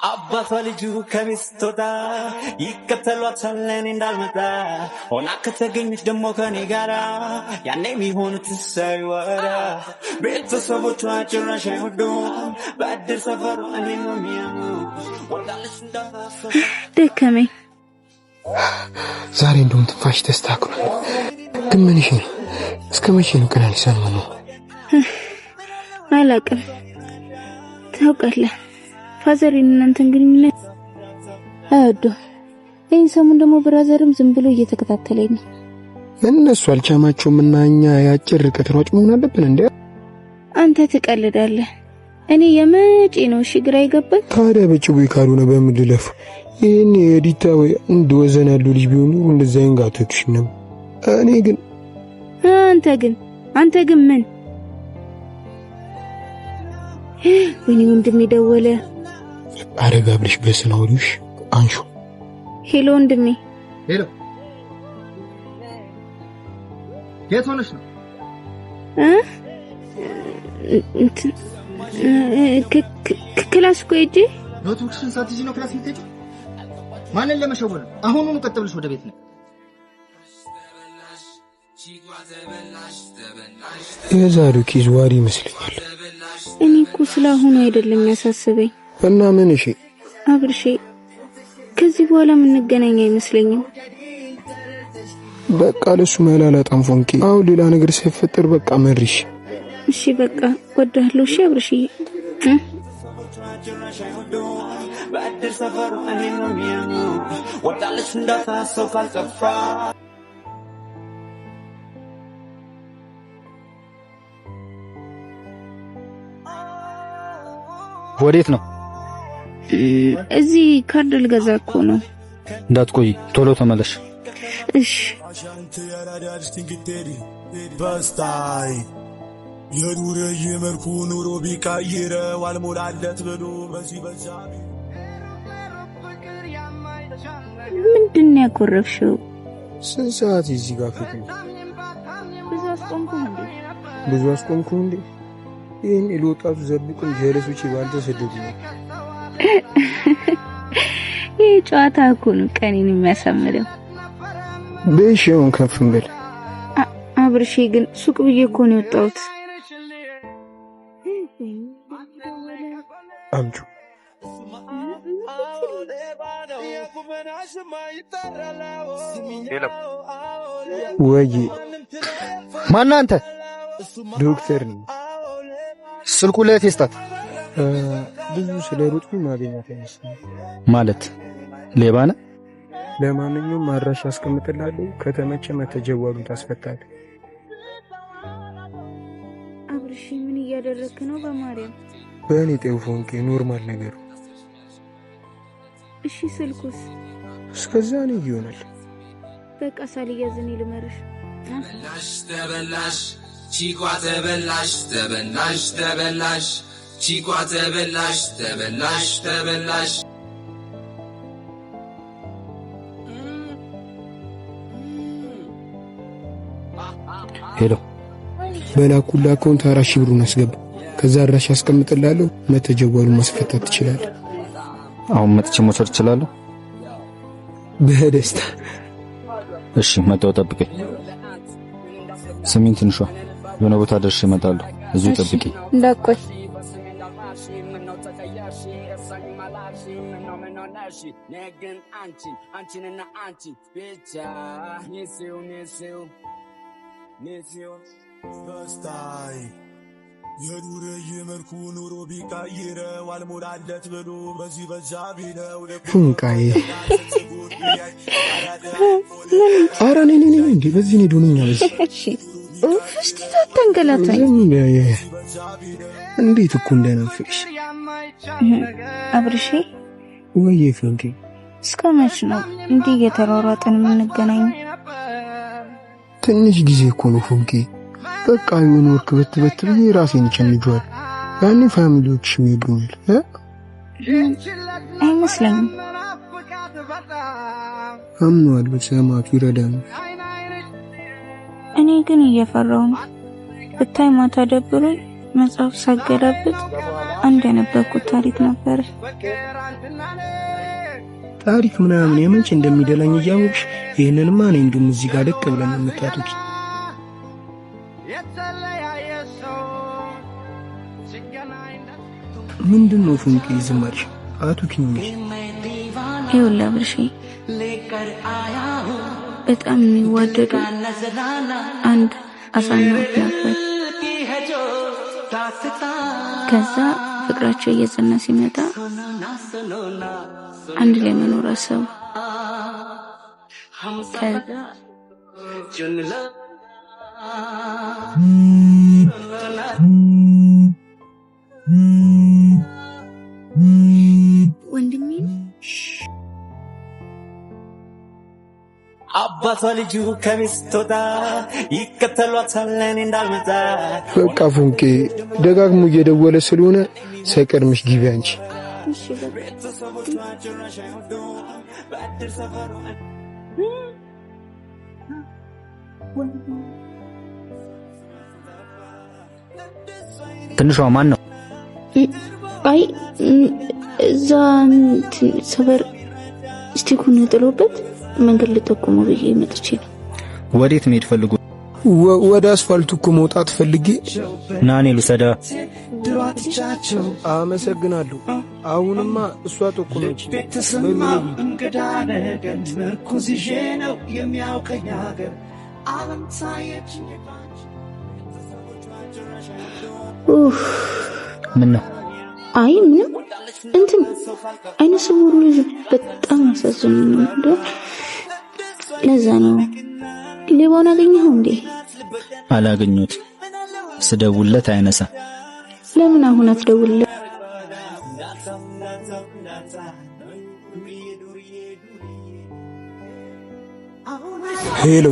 አባቷ ልጁ ከሚስቶታ ይከተሏታል እኔ እንዳልመጣ ሆና ከተገኘች ደሞ ከኔ ጋራ ያኔ የሚሆኑት ሳይወራ ቤተሰቦቿ ጭራሽ አይወዱም በአዲስ ሰፈሩ እኔ ነው የሚያሙ ወዳለች እንዳፋሰ ደከመኝ ዛሬ እንደውም ትንፋሽ ተስተካክሏል ግን ምን ይሄ እስከ መቼ ነው ቀናሊሳን ነው አላቅም ታውቃለህ ፋዘሪን እናንተን ግንኙነት አዶ ይሄን ሰሞን ደግሞ ብራዘርም ዝም ብሎ እየተከታተለኝ ነው እነሱ አልቻማቸውምና እኛ ያጭር ርቀት ሯጭ መሆን አለብን እንዴ አንተ ትቀልዳለህ እኔ የመጪ ነው እሺ ግራ ይገባል ታዲያ በጭቡ ካልሆነ በምድለፍ ይሄን የዲታ ወይ እንደወዘን ያለው ልጅ ቢሆኑ እንደዛ ይንጋተክሽ ነው እኔ ግን አንተ ግን ምን ወይኔ ወንድሜ ደወለ አረጋ ብለሽ በስናውሪሽ አንሹ ሄሎ ወንድሜ ሄሎ የት ሆነሽ ነው ክላስ ቆይጂ ኖትቡክሽን ሳትይጂ ነው ክላስ የምትሄጂው ማንን ለመሸወል አሁኑኑ ቀጥ ብለሽ ወደ ቤት ነው የዛሬው ኪዝ ዋሪ ይመስለኛል እኔ እኮ ስለሆነ አይደለም ያሳስበኝ እና ምን እሺ አብርሼ ከዚህ በኋላ ምን እንገናኝ አይመስለኝም በቃ ለሱ መላላጣም ፎንቂ አሁን ሌላ ነገር ሳይፈጠር በቃ መሪሽ እሺ በቃ ወዳለሁ እሺ አብርሼ በአዲስ ሰፈሩ እኔ ነው የሚያሙ ወዳለች እንዳታሰው ካልጠፋ ወዴት ነው እዚህ ካርድ ልገዛ እኮ ነው እንዳትቆይ ቶሎ ተመለሽ እሺ በስታይ የዱር የመርኩ ኑሮ ቢቀይረው አልሞላለት ብሎ በዚህ በዛ ምንድን ያኮረፍሽው ስንት ሰዓት እዚህ ጋር ፍቅር ብዙ አስቆምኩ እንዴ ይሄን ለወጣቱ ዘብቁን ጀለሶች ባልተሰደዱ ነው ይሄ ጨዋታ እኮ ነው ቀኔን የሚያሳምረው በሽውን ከፍም በል አብርሼ ግን ሱቅ ብዬ እኮ ነው የወጣሁት አምጩ ሄሎ ወይ ማን አንተ ዶክተር ነኝ ስልኩ ላይ ቴስታት ብዙ ስለ ሩጥኩ ማግኘት አይመስልም ማለት ሌባ ነህ ለማንኛውም አድራሻ አስቀምጥልሃለሁ ከተመቸ መተጀዋሉን ታስፈታለህ አብርሼ ምን እያደረክ ነው በማርያም በእኔ ጤውፎንቄ ኖርማል ነገር እሺ ስልኩስ እስከዛ ነው ይሆናል በቃ ሳልያዝን ልመርሽ ተበላሽ ቺኳ ተበላሽ ቺኳ ተበላሽ ሄሎ በላኩላ አካውንት 4,000 ብሩን አስገባ ከዛ አድራሻ አስቀምጥልሃለሁ መተጀዋሉን ማስፈታት ትችላለህ አሁን መጥቼ መውሰድ እችላለሁ በደስታ እሺ መጣው ጠብቀኝ ስሚኝ ትንሿ የሆነ ቦታ ደርሼ እመጣለሁ እዚሁ ጠብቀኝ እንዳቆይ ነገን አንቺንና አንቺ ብቻ ኔሴው በስታይ የዱር የመልኩ ኑሮ ቢቀይረው አልሞላለት ብሎ በዚህ በዛ ቢለው ፉንቃዬ ኧረ ነኝ እንዴ በዚህ ነው ዱንኛ በዚህ እስቲ ተንገላታኝ እንዴት እኮ እንደናፍቅሽ አብርሼ ወይ ፉንቄ እስከመች ነው እንዲህ እየተሯሯጥን የምንገናኝ ትንሽ ጊዜ እኮ ነው ፉንቄ በቃ የሆነ ወርክ በትበት ብዬ ራሴን ቸንጇል ያኔ ፋሚሊዎች የሚሉኛል አይመስለኝም አምኗለሁ ሰማቱ ይረዳል እኔ ግን እየፈራው ነው ብታይ ማታ ደብሮኝ መጽሐፍ ሳገላብጥ አንድ ያነበብኩት ታሪክ ነበር። ታሪክ ምናምን የመንጭ እንደሚደላኝ እያወቅሽ ይሄንንማ እኔ ግን እዚህ ጋር ደቅ ብለን እንታጡት። ምንድነው ፉንቄ ዝማርሽ? አቱኪኝ ይኸውልህ ብርሽ በጣም የሚዋደዱ አንድ አሳናት ነበር። ከዛ ፍቅራቸው እየጸና ሲመጣ አንድ ላይ መኖር አሰቡ። ወንድሜ አባቷ ልጁ ከሚስት ወጣ ይከተሏታል እኔ እንዳልመጣ። በቃ ፉንቄ ደጋግሞ እየደወለ ስለሆነ ሳይቀድምሽ ግቢ አንቺ። ትንሿ ማን ነው? አይ እዛ ሰበር ስቲኩን ጥሎበት መንገድ ልጠቁሙ ብዬ መጥቼ ነው። ወዴት መሄድ ፈልጉ? ወደ አስፋልቱ እኮ መውጣት ፈልጌ። ና እኔ ልውሰዳ። አመሰግናለሁ። አሁንማ እሷ ጠቁመች። እንግዳ ነገር ምርኩዝ ይዤ ነው የሚያውቀኝ ሀገር ዓለም ታየችኝ። ምን ነው? አይ ምንም እንትን አይነ ስውሩ ልጅ በጣም አሳዝኖኝ ነው። ለዛ ነው። ሌባውን አገኘኸው እንዴ? አላገኘሁት። ስደውልለት አይነሳ። ለምን አሁን አትደውልለት? ሄሎ።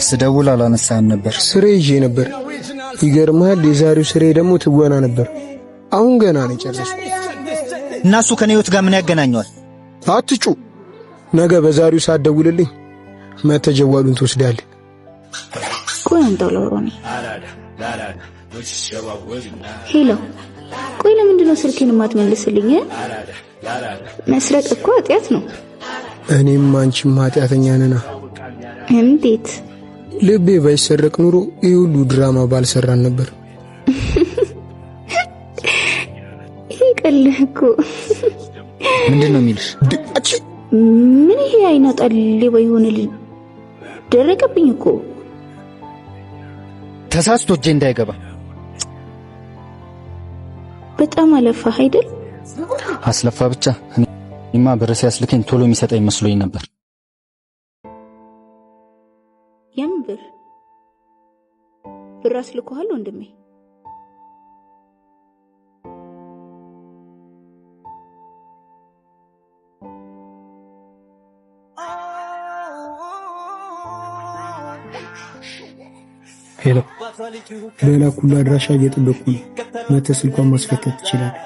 ስደውል አላነሳም ነበር። ስሬ ይዤ ነበር። ይገርማል። የዛሬው ስሬ ደግሞ ትወና ነበር። አሁን ገና ነው የጨረስኩት። እና እሱ ከኔ ህይወት ጋር ምን ያገናኘዋል? አትጩ። ነገ በዛሬው ሰዓት ደውልልኝ። መተጀዋሉን ትወስዳለህ። ቆይ አንተው ለወሮኔ ሄሎ። ቆይ ለምንድነው ስልኬን ማትመልስልኝ? መስረቅ እኮ ኃጢአት ነው። እኔም አንቺም ኃጢአተኛ ነና። እንዴት? ልቤ ባይሰረቅ ኑሮ ይሄ ሁሉ ድራማ ባልሰራን ነበር። ይቀልህ እኮ። ምንድነው የሚልሽ? ምን ይሄ አይናጣል ሌባ የሆነ ልጅ ደረቀብኝ እኮ። ተሳስቶ እጄ እንዳይገባ። በጣም አለፋህ አይደል? አስለፋ ብቻ። እኔማ በረሴ ያስልከኝ ቶሎ የሚሰጠኝ መስሎኝ ነበር። የምር ብር አስልኮሃል ወንድሜ? ሄሎ። ሌላ ኩላ አድራሻ እየጠበቅኩ ነው። መተህ ስልኳን ማስፈተት ትችላለህ።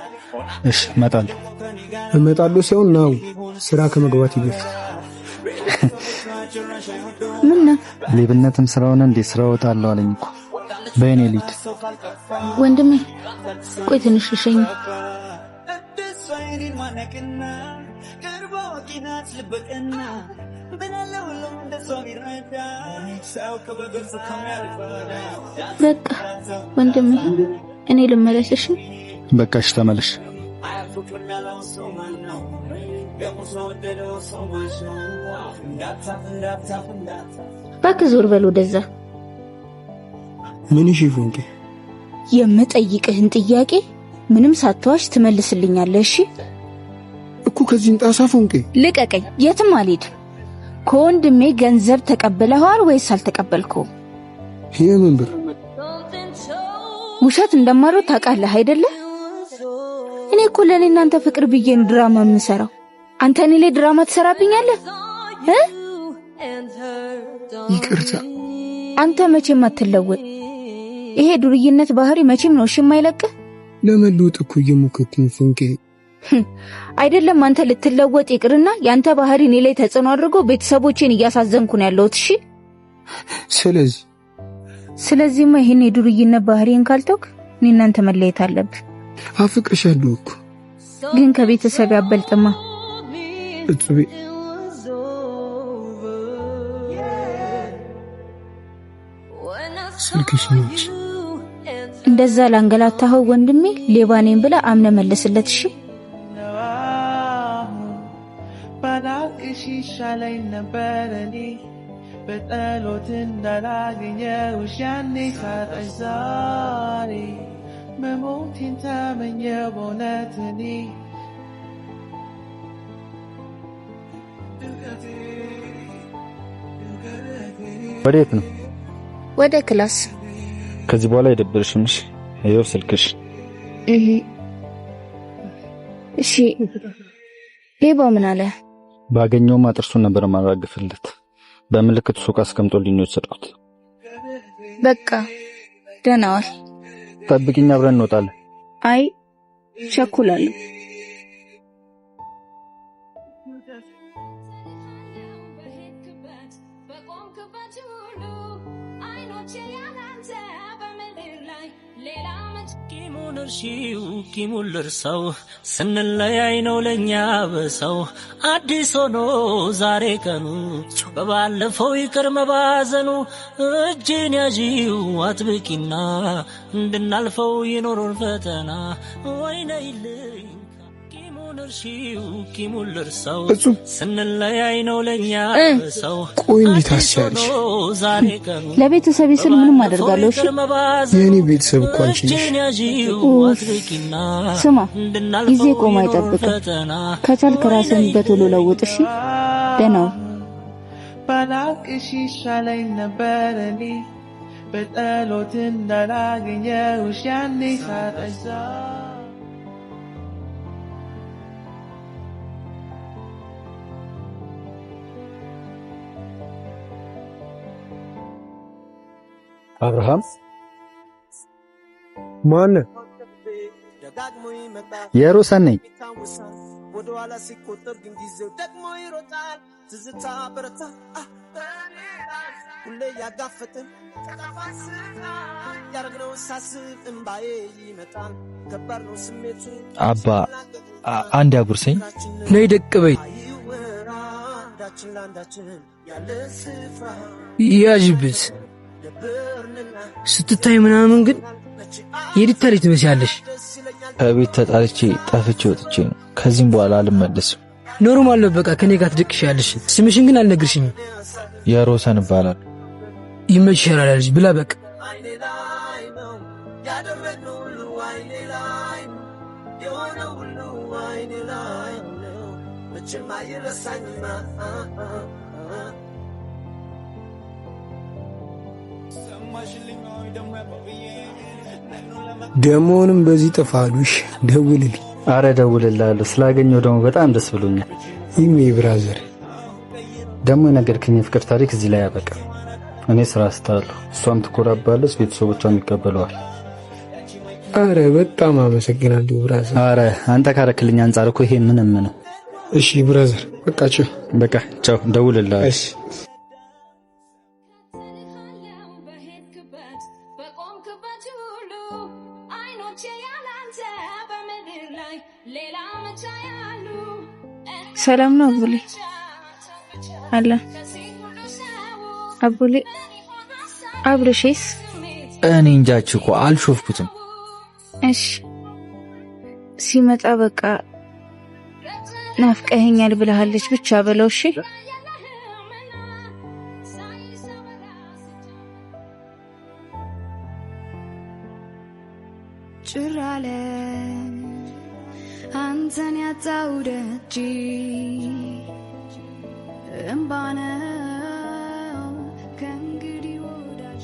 እሺ እመጣለሁ። እመጣለሁ ሳይሆን ናው ስራ ከመግባት ይበልጥ። ምን ነው? ሌብነትም ስራውን እንዴ ስራ ወጣለሁ አለኝ እኮ። በእኔ ልጅ ወንድሜ ቆይ ትንሽ ልሸኝ። በቃ ወንድሜ እኔ ልመለስሽ። በቃ እሺ ተመለሽ። እባክህ ዞር በል ወደዛ። ምን እሺ ፉንቄ? የምጠይቅህን ጥያቄ ምንም ሳትዋሽ ትመልስልኛለህ? እሺ እኮ ከዚህን ጣሳ ፉንቄ ልቀቀኝ። የትም አልሄድም። ከወንድሜ ገንዘብ ተቀበለሃል ወይስ አልተቀበልከው? የምን ብር? ውሸት እንደማሮ ታውቃለህ አይደለ? እኔ እኮ ለኔ እናንተ ፍቅር ብዬ ነው ድራማ የምሰራው። አንተ እኔ ላይ ድራማ ትሰራብኛለህ? ይቅርታ። አንተ መቼም አትለወጥ። ይሄ ዱርዬነት ባህሪ መቼም ነው እሺ የማይለቅህ። ለመለወጥ እኮ እየሞከርኩኝ ፉንቄ። አይደለም አንተ ልትለወጥ ይቅርና ያንተ ባህሪ እኔ ላይ ተጽዕኖ አድርጎ ቤተሰቦቼን እያሳዘንኩ ነው ያለሁት። እሺ ስለዚህማ ይሄን የዱርዬነት ባህሪን ካልተውክ እኔ እናንተ መለየት አለብን። አፍቅርሻለሁ እኮ ግን ከቤተሰብ ያበልጥማ። እጹቤ ስልክሽ ነች። እንደዛ ላንገላታኸው ወንድሜ ሌባ ነኝ ብለህ አምነህ መልስለት። እሺ ባላቅሽ ይሻለኝ ነበር እኔ በጠሎት እንዳላገኘሁሽ ያኔ ሳጣሽ ዛሬ መሞቴን ተመኘሁ በእውነት እኔ ወዴት ነው? ወደ ክላስ። ከዚህ በኋላ አይደብርሽም? እሺ ይኸው ስልክሽ። እሺ ሌባው ምን አለ? ባገኘውማ ጥርሱን ነበር ማራግፍለት። በምልክት ሱቅ አስቀምጦልኝ ነው የሰጠሁት። በቃ ደህና ዋል። ጠብቂኝ፣ አብረን እንወጣለን። አይ ቸኩላለሁ። ቂሙን ልርሳው ስንለያይ ነው ለኛ በሰው አዲስ ሆኖ ዛሬ ቀኑ በባለፈው ይቅር መባዘኑ እጅን ያዢው አጥብቂና እንድናልፈው ይኖሩን ፈተና ወይነይልኝ ቂሙን ልርሳው ስንለያይ ነው ለኛ በሰው ቆይ እንዴት አስቻልሽ? ለቤተሰብ ስል ምንም አደርጋለሁ። እሺ የኔ ቤተሰብ እኮ አንቺ ነሽ። ስማ ጊዜ ቆሞ አይጠብቅም። ከቻልክ ራስህን በቶሎ ለውጥ። እሺ ደህና ዋል። ባላቅሽ ይሻለኝ ነበር እኔ በጠሎት እንዳላገኘሁሽ ያኔ ሳጣሽ አብርሃም ማን? የሮሰን ነኝ። ወደኋላ ሲቆጠር ግን ጊዜው ደግሞ ይሮጣል። ትዝታ በረታ ሁሌ ያጋፈጥን ያረግነው ሳስብ እምባዬ ይመጣል። ከባድ ነው ስሜቱ። አባ አንድ ያጉርሰኝ። ነይ ደቅ በይ። ያጅብስ ስትታይ ምናምን ግን የዲታ ልጅ ትመስያለሽ። ከቤት ተጣልቼ ጠፍቼ ወጥቼ ነው። ከዚህም በኋላ አልመለስም። ኖርማል ነው በቃ ከኔ ጋር ትደቅሻለሽ። ስምሽን ግን አልነግርሽኝም። የሮሰን ይባላል። ይመችሻል ልጅ ብላ በቃ ደሞንም በዚህ ጥፋሉሽ ደውልልኝ። አረ ደውልልሃለሁ። ስላገኘው ደግሞ በጣም ደስ ብሎኛል። ይሜ ብራዘር ደግሞ የነገርከኝ የፍቅር ታሪክ እዚህ ላይ ያበቃ። እኔ ስራ ስታለሁ፣ እሷም ትኮራባለች፣ ቤተሰቦቿም ይቀበለዋል። አረ በጣም አመሰግናለሁ ብራዘር። አረ አንተ ካረክልኝ አንጻር እኮ ይሄ ምንም ነው። እሺ ብራዘር በቃ ቻው። በቃ ቻው፣ ደውልልሃለሁ። እሺ ሰላም ነው አቡሌ? አለ አቡሌ። አብረሽስ? እኔ እንጃች እኮ አልሾፍኩትም። እሺ ሲመጣ በቃ ናፍቀኸኛል ብለሃለች ብቻ በለው። እሺ ጭራለ አንተን ያጣው ደጅ እምባነው ከእንግዲህ ወዳጅ።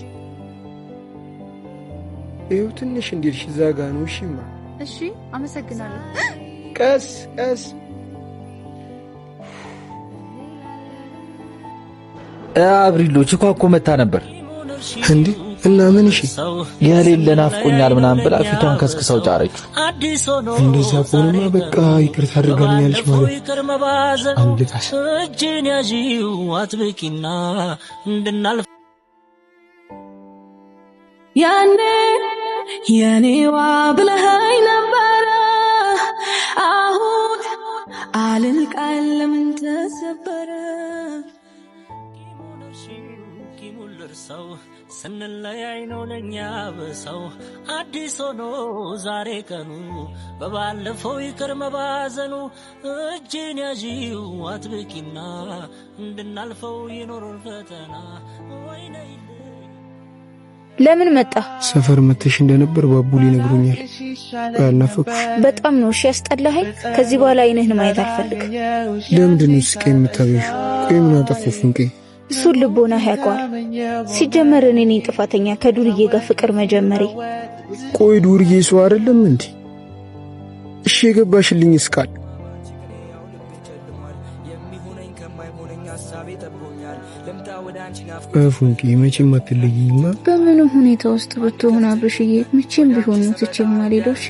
ይኸው ትንሽ እንዲልሽ ዛጋ ነው። እሺማ እሺ አመሰግናለሁ። ቀስ ቀስ አብሪሎ ችኳኮ መታ ነበር እንዴ? እና ምን? እሺ የሌለ ናፍቆኛል ምናምን ብላ ፊቷን ከስክሰው ጫረች። እንደዛ ከሆነማ በቃ ይቅርታ አድርጋልኛለች ማለት አንልታስ እጅን ያዢው አጥብቂና እንድናልፍ ያኔ የኔዋ ብለኸኝ ነበር ድል ቃል ለምን ተሰበረ ቂሙን ልርሳው ስንለያይ ነው ለኛ በሰው አዲስ ሆኖ ዛሬ ቀኑ በባለፈው ይቅር መባዘኑ እጅን ያዢው አጥብቂና እንድናልፈው ይኖር ፈተና ወይኔ ለምን መጣ ሰፈር መተሽ እንደነበር ባቡሊ ነግሮኛል አልናፈኩሽ በጣም ነው እሺ ያስጠላኸኝ ከዚህ በኋላ አይነህን ማየት አልፈልግም ለምንድን ነው ስቄ የምታበይው ቆይ ምን አጠፋሁ ፍንቄ እሱ ልቦና ያቋል ሲጀመር እኔ ነኝ ጥፋተኛ ከዱርዬ ጋር ፍቅር መጀመሪ ቆይ ዱርዬ ሰው አይደለም እንዴ እሺ የገባሽልኝ እስካል ፍንቄ መቼም አትለይኝማ በምንም ሁኔታ ውስጥ ብትሆን አብርሽዬ መቼም ቢሆን ነው ትቼም ማልሄዶሽ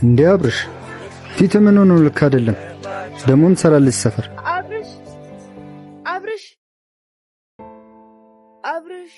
እንዴ አብርሽ ፊት ምን ሆኖ ልክ አይደለም ደሞን ሰራልሽ ሰፈር አብርሽ